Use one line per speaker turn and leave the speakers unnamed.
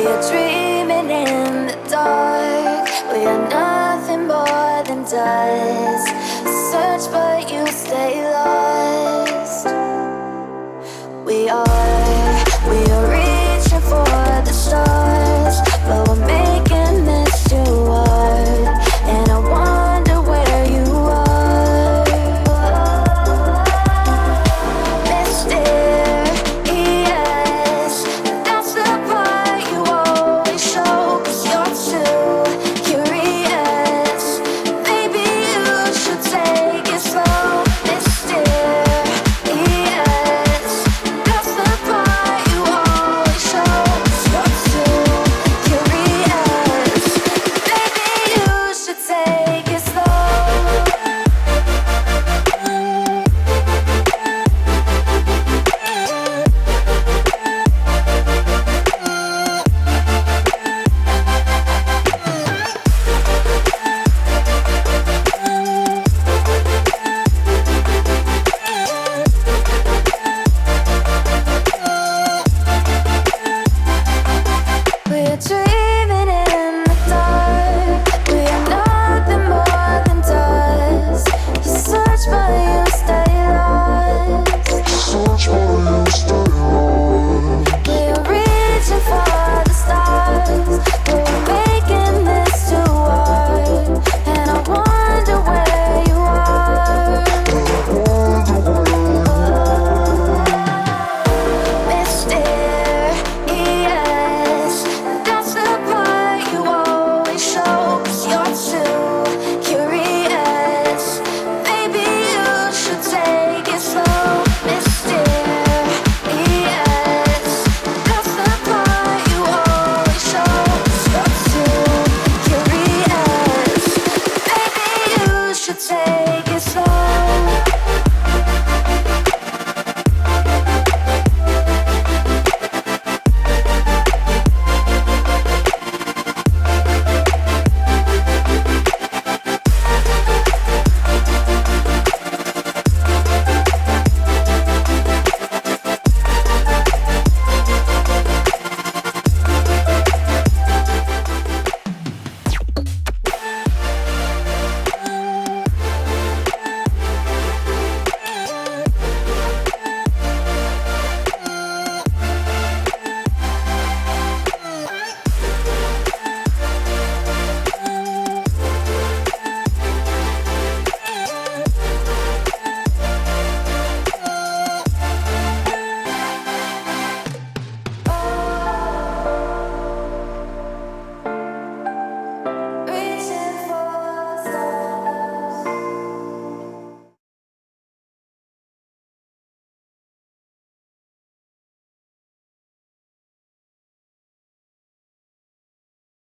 are dreaming in the dark. We are nothing more than dust. Search but you stay lost. We are reaching for the stars, but we're making this too hard. And I wonder where you are. Mysterious, that's the part you always show. 'Cause you're too curious. Maybe you should take it slow. Mysterious, that's the part you always show. 'Cause you're too curious. Maybe you should take it slow. We're dreaming